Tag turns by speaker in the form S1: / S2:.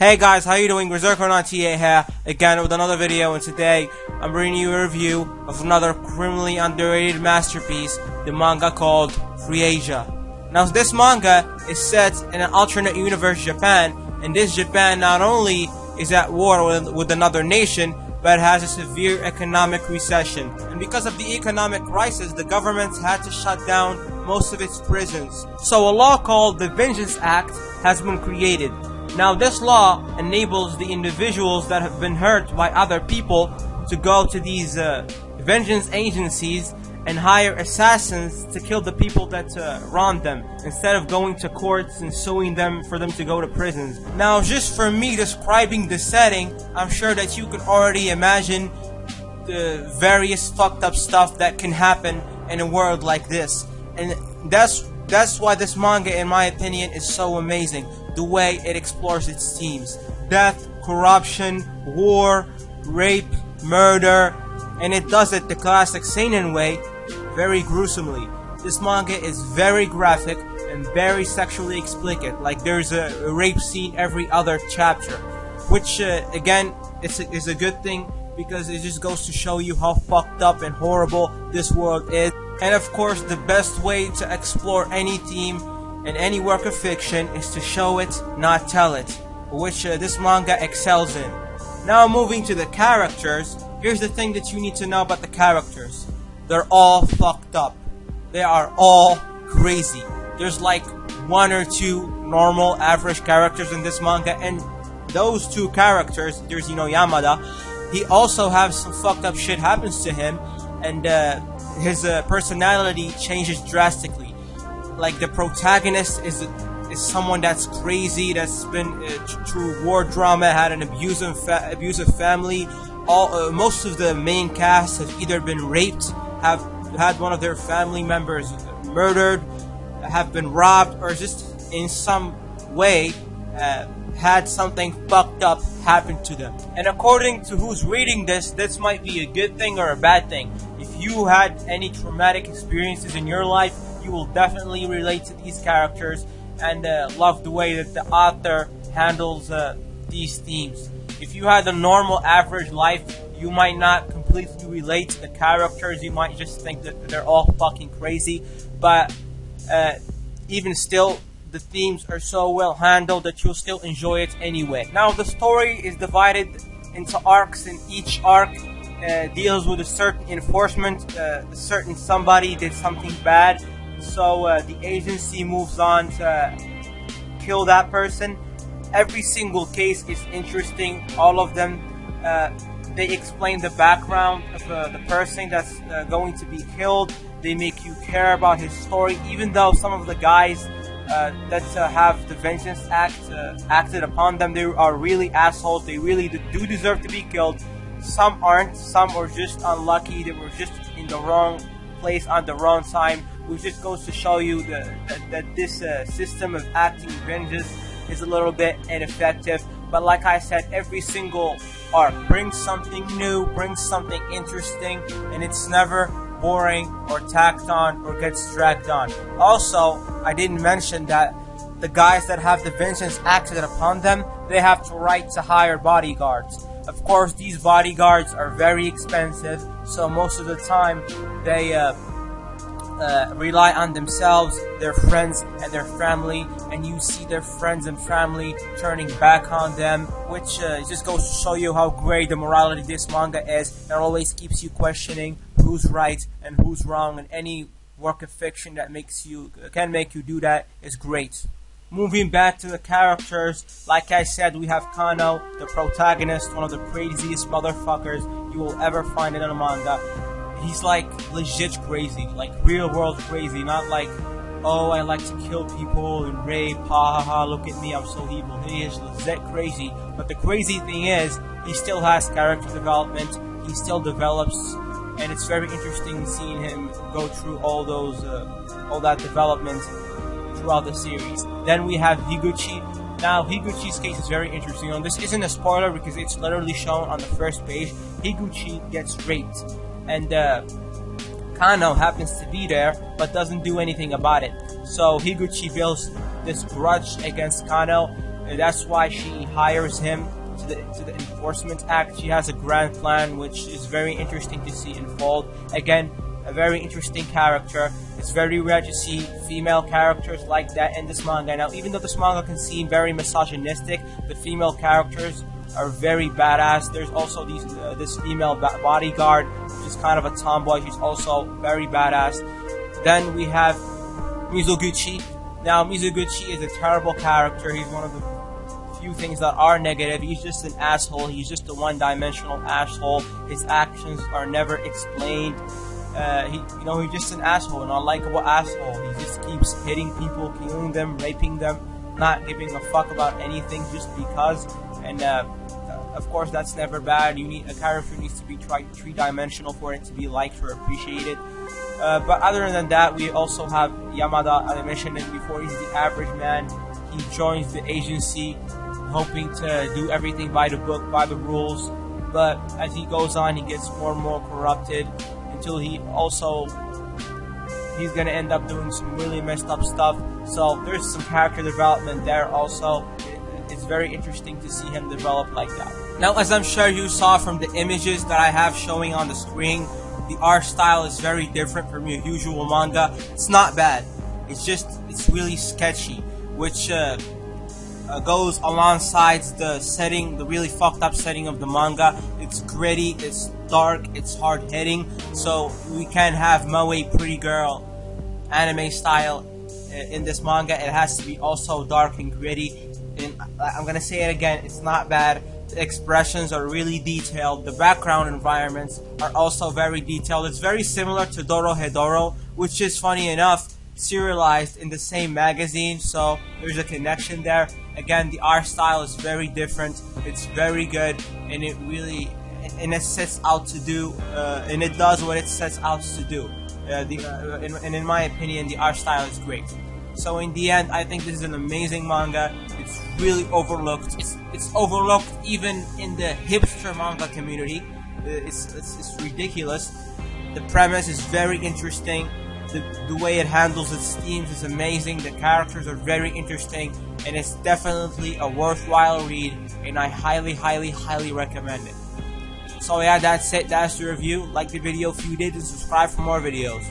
S1: Hey guys, how you doing? Berserker98 here, again with another video, and today I'm bringing you a review of another criminally underrated masterpiece, the manga called Freesia. Now this manga is set in an alternate universe Japan, and this Japan not only is at war with another nation, but has a severe economic recession. And because of the economic crisis, the government had to shut down most of its prisons. So a law called the Vengeance Act has been created. Now this law enables the individuals that have been hurt by other people to go to these vengeance agencies and hire assassins to kill the people that wronged them, instead of going to courts and suing them for them to go to prisons. Now just for me describing the setting, I'm sure that you can already imagine the various fucked up stuff that can happen in a world like this. And that's why this manga, in my opinion, is so amazing. The way it explores its themes: death, corruption, war, rape, murder, and it does it the classic seinen way, very gruesomely. This manga is very graphic and very sexually explicit. Like there's a rape scene every other chapter, which again is a good thing, because it just goes to show you how fucked up and horrible this world is. And of course, the best way to explore any theme in any work of fiction is to show it, not tell it, which this manga excels in. Now moving to the characters, here's the thing that you need to know about the characters. They're all fucked up. They are all crazy. There's like one or two normal average characters in this manga, and those two characters, there's Yamada, he also has some fucked up shit happens to him, and his personality changes drastically. Like the protagonist is someone that's crazy, that's been through war drama, had an abusive family. Most of the main cast have either been raped, have had one of their family members murdered, have been robbed, or just in some way had something fucked up happen to them. And according to who's reading this might be a good thing or a bad thing. If you had any traumatic experiences in your life, you will definitely relate to these characters and love the way that the author handles these themes. If you had a normal average life, you might not completely relate to the characters. You might just think that they're all fucking crazy, but even still, the themes are so well handled that you'll still enjoy it anyway. Now the story is divided into arcs, and each arc deals with a certain enforcement. A certain somebody did something bad, so the agency moves on to kill that person. Every single case is interesting. All of them, they explain the background of the person that's going to be killed. They make you care about his story, even though some of the guys that have the Vengeance Act acted upon them, they are really assholes. They really do deserve to be killed. Some aren't. Some are just unlucky. They were just in the wrong place at the wrong time, which just goes to show you that this system of acting vengeance is a little bit ineffective. But like I said, every single arc brings something new, brings something interesting, and it's never boring or tacked on or gets dragged on. Also, I didn't mention that the guys that have the vengeance acted upon them, they have the right to hire bodyguards. Of course, these bodyguards are very expensive, so most of the time they rely on themselves, their friends, and their family, and you see their friends and family turning back on them, which just goes to show you how great the morality of this manga is. It always keeps you questioning who's right and who's wrong, and any work of fiction that can make you do that is great. Moving back to the characters, like I said, we have Kano, the protagonist, one of the craziest motherfuckers you will ever find in a manga. He's like legit crazy, like real world crazy, not like, oh, I like to kill people and rape, ha ha ha, look at me, I'm so evil. He is legit crazy, but the crazy thing is, he still has character development, he still develops, and it's very interesting seeing him go through all that development throughout the series. Then we have Higuchi. Now Higuchi's case is very interesting. This isn't a spoiler because it's literally shown on the first page. Higuchi gets raped, and Kano happens to be there but doesn't do anything about it. So Higuchi builds this grudge against Kano, That's why she hires him to the Enforcement Act. She has a grand plan, which is very interesting to see unfold. Again, a very interesting character. It's very rare to see female characters like that in this manga. Now, even though this manga can seem very misogynistic, the female characters are very badass. There's also this female bodyguard, which is kind of a tomboy. She's also very badass. Then we have Mizoguchi. Now, Mizoguchi is a terrible character. He's one of the few things that are negative. He's just an asshole. He's just a one-dimensional asshole. His actions are never explained. He's just an asshole, an unlikable asshole. He just keeps hitting people, killing them, raping them, not giving a fuck about anything just because. And of course, that's never bad. A character needs to be three-dimensional for it to be liked or appreciated. But other than that, we also have Yamada, as I mentioned before. He's the average man. He joins the agency, hoping to do everything by the book, by the rules. But as he goes on, he gets more and more corrupted until he's gonna end up doing some really messed up stuff. So there's some character development there also. It's very interesting to see him develop like that. Now, as I'm sure you saw from the images that I have showing on the screen, the art style is very different from your usual manga. It's not bad. It's really sketchy, which goes alongside the setting, the really fucked up setting of the manga. It's gritty, it's dark, it's hard hitting. So we can't have moe pretty girl anime style in this manga. It has to be also dark and gritty. And I'm gonna say it again, it's not bad. The expressions are really detailed. The background environments are also very detailed. It's very similar to Dorohedoro, which is, funny enough, serialized in the same magazine, so there's a connection there. Again, the art style is very different. It's very good, and it sets out to do, and it does what it sets out to do. And in my opinion, the art style is great. So in the end, I think this is an amazing manga. It's really overlooked. It's overlooked even in the hipster manga community. It's ridiculous. The premise is very interesting. The way it handles its themes is amazing. The characters are very interesting, and it's definitely a worthwhile read, and I highly, highly, highly recommend it. So yeah, that's it. That's the review. Like the video if you did, and subscribe for more videos.